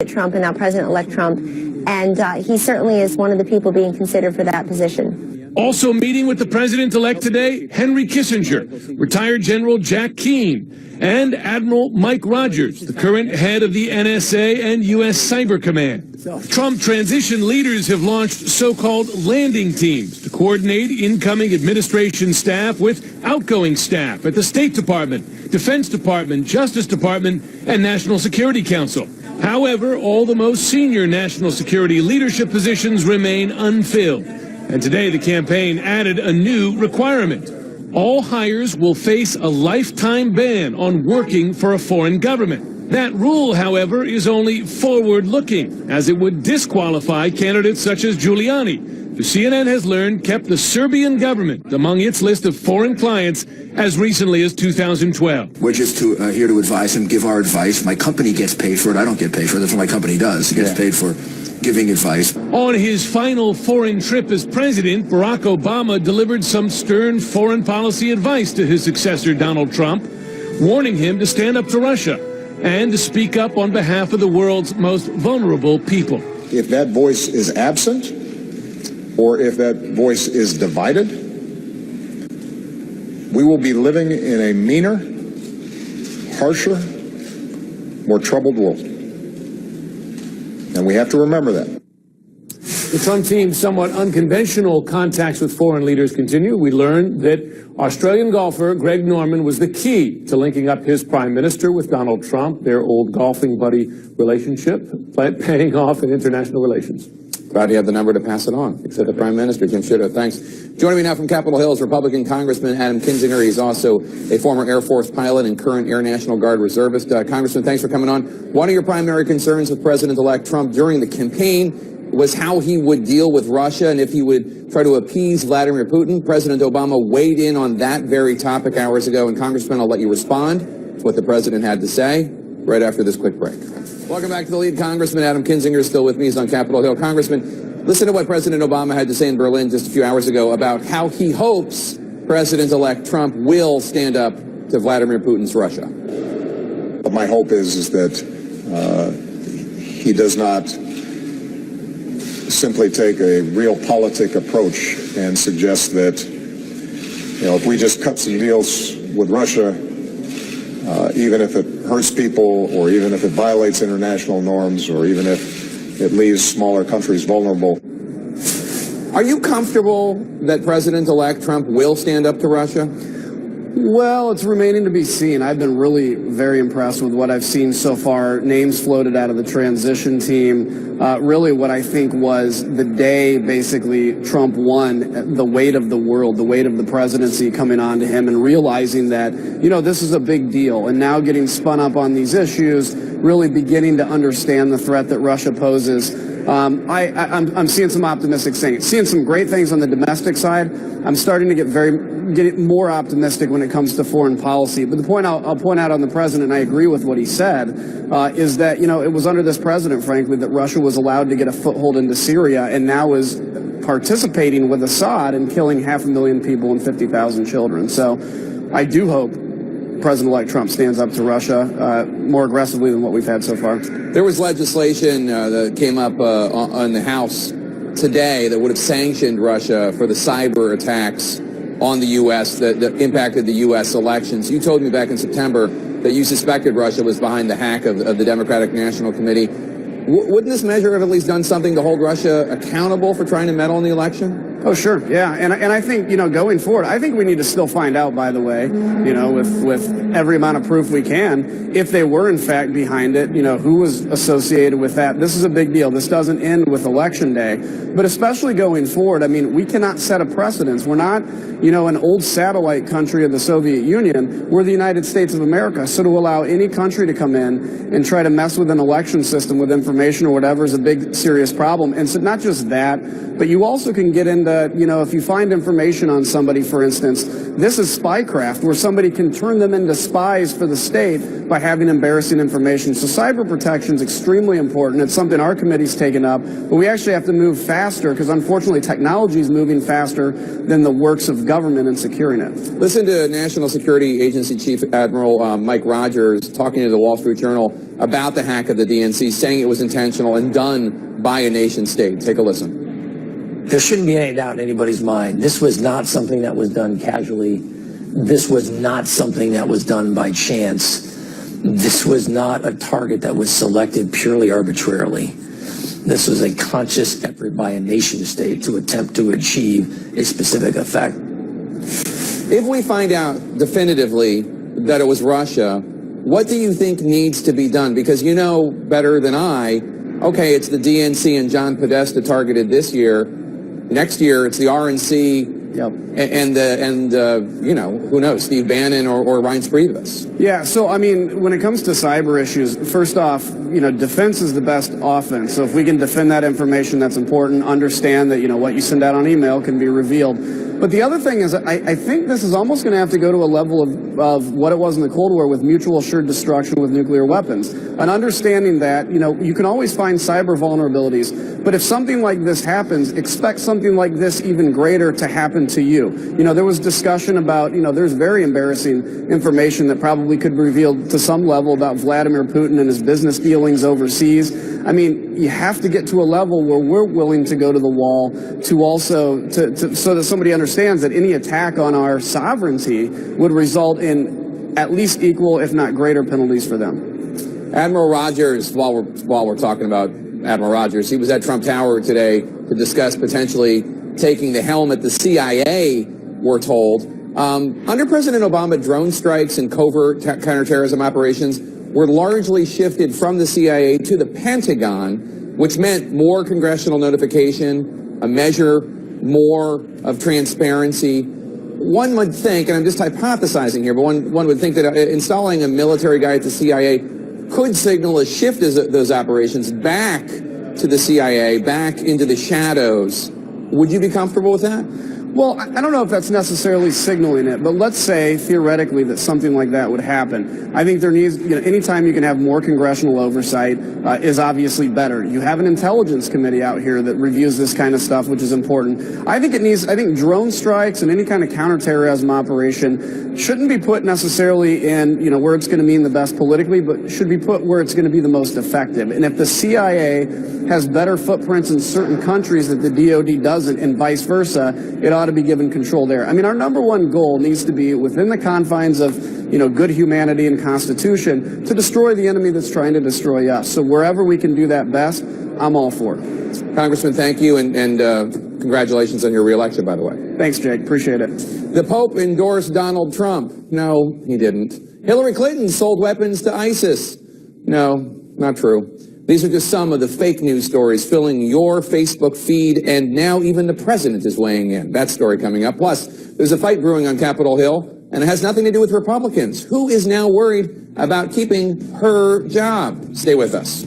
Trump and now President-elect Trump, and he certainly is one of the people being considered for that position. Also meeting with the president-elect today, Henry Kissinger, retired General Jack Keane, and Admiral Mike Rogers, the current head of the NSA and U.S. Cyber Command. Trump transition leaders have launched so-called landing teams to coordinate incoming administration staff with outgoing staff at the State Department, Defense Department, Justice Department, and National Security Council. However, all the most senior national security leadership positions remain unfilled. And today the campaign added a new requirement. All hires will face a lifetime ban on working for a foreign government. That rule, however, is only forward-looking, as it would disqualify candidates such as Giuliani, who CNN has learned kept the Serbian government among its list of foreign clients as recently as 2012. We're just here to advise him, give our advice. My company gets paid for it. I don't get paid for it. That's what my company does. It gets paid for giving advice. On his final foreign trip as president, Barack Obama delivered some stern foreign policy advice to his successor, Donald Trump, warning him to stand up to Russia and to speak up on behalf of the world's most vulnerable people. If that voice is absent, or if that voice is divided, we will be living in a meaner, harsher, more troubled world. And we have to remember that. The Trump team's somewhat unconventional contacts with foreign leaders continue. We learned that Australian golfer Greg Norman was the key to linking up his prime minister with Donald Trump, their old golfing buddy relationship, paying off in international relations. Glad you have the number to pass it on. Except the Prime Minister, Jim Sciutto. Thanks. Joining me now from Capitol Hill is Republican Congressman Adam Kinzinger. He's also a former Air Force pilot and current Air National Guard reservist. Congressman, thanks for coming on. One of your primary concerns with President-elect Trump during the campaign was how he would deal with Russia and if he would try to appease Vladimir Putin. President Obama weighed in on that very topic hours ago. And Congressman, I'll let you respond to what the president had to say right after this quick break. Welcome back to the lead. Congressman Adam Kinzinger is still with me. He's on Capitol Hill. Congressman, listen to what President Obama had to say in Berlin just a few hours ago about how he hopes President-elect Trump will stand up to Vladimir Putin's Russia. My hope is that he does not simply take a realpolitik approach and suggest that, if we just cut some deals with Russia, even if it hurts people, or even if it violates international norms, or even if it leaves smaller countries vulnerable. Are you comfortable that President-elect Trump will stand up to Russia? Well, it's remaining to be seen. I've been really very impressed with what I've seen so far. Names floated out of the transition team. Really what I think was the day basically Trump won, the weight of the world, the weight of the presidency coming on to him, and realizing that, this is a big deal. And now getting spun up on these issues, really beginning to understand the threat that Russia poses. I'm seeing some optimistic things, seeing some great things on the domestic side. I'm starting to get more optimistic when it comes to foreign policy. But the point I'll point out on the president, and I agree with what he said, is that, it was under this president, frankly, that Russia was allowed to get a foothold into Syria and now is participating with Assad and killing 500,000 people and 50,000 children. So I do hope President-elect Trump stands up to Russia more aggressively than what we've had so far. There was legislation that came up on the House today that would have sanctioned Russia for the cyber attacks on the U.S. that impacted the U.S. elections. You told me back in September that you suspected Russia was behind the hack of the Democratic National Committee. Wouldn't this measure have at least done something to hold Russia accountable for trying to meddle in the election? Oh, sure. Yeah. And I think, going forward, I think we need to still find out, by the way, with every amount of proof we can, if they were in fact behind it, who was associated with that. This is a big deal. This doesn't end with Election Day, but especially going forward, we cannot set a precedence. We're not, an old satellite country of the Soviet Union. We're the United States of America. So to allow any country to come in and try to mess with an election system with information or whatever is a big, serious problem. And so not just that, but you also can get into that, if you find information on somebody, for instance, this is spycraft where somebody can turn them into spies for the state by having embarrassing information. So cyber protection is extremely important. It's something our committee's taken up, but we actually have to move faster because unfortunately technology is moving faster than the works of government in securing it. Listen to National Security Agency Chief Admiral Mike Rogers talking to the Wall Street Journal about the hack of the DNC, saying it was intentional and done by a nation state. Take a listen. There shouldn't be any doubt in anybody's mind. This was not something that was done casually. This was not something that was done by chance. This was not a target that was selected purely arbitrarily. This was a conscious effort by a nation state to attempt to achieve a specific effect. If we find out definitively that it was Russia, what do you think needs to be done? Because you know better than I, okay, it's the DNC and John Podesta targeted this year. Next year, it's the RNC and who knows, Steve Bannon or Reince Priebus. Yeah, so, when it comes to cyber issues, first off, defense is the best offense. So if we can defend that information, that's important. Understand that, what you send out on email can be revealed. But the other thing is, I think this is almost going to have to go to a level of what it was in the Cold War with mutual assured destruction with nuclear weapons. An understanding that, you can always find cyber vulnerabilities, but if something like this happens, expect something like this even greater to happen to you. There was discussion about, there's very embarrassing information that probably could be revealed to some level about Vladimir Putin and his business dealings overseas. You have to get to a level where we're willing to go to the wall to also, so that somebody understands that any attack on our sovereignty would result in at least equal, if not greater, penalties for them. Admiral Rogers, while we're talking about Admiral Rogers, he was at Trump Tower today to discuss potentially taking the helm at the CIA, we're told. Under President Obama, drone strikes and covert counterterrorism operations were largely shifted from the CIA to the Pentagon, which meant more congressional notification, a measure more of transparency. One would think, and I'm just hypothesizing here, but one would think that installing a military guy at the CIA could signal a shift of those operations back to the CIA, back into the shadows. Would you be comfortable with that? Well, I don't know if that's necessarily signaling it, but let's say theoretically that something like that would happen. I think there needs, anytime you can have more congressional oversight is obviously better. You have an intelligence committee out here that reviews this kind of stuff, which is important. I think drone strikes and any kind of counterterrorism operation shouldn't be put necessarily in, where it's going to mean the best politically, but should be put where it's going to be the most effective. And if the CIA has better footprints in certain countries that the DoD doesn't, and vice versa, it ought to be given control there. Our number one goal needs to be within the confines of, good humanity and Constitution to destroy the enemy that's trying to destroy us. So wherever we can do that best, I'm all for it. Congressman, thank you, and congratulations on your reelection, by the way. Thanks, Jake. Appreciate it. The Pope endorsed Donald Trump. No, he didn't. Hillary Clinton sold weapons to ISIS. No, not true. These are just some of the fake news stories filling your Facebook feed, and now even the president is weighing in. That story coming up. Plus, there's a fight brewing on Capitol Hill, and it has nothing to do with Republicans. Who is now worried about keeping her job? Stay with us.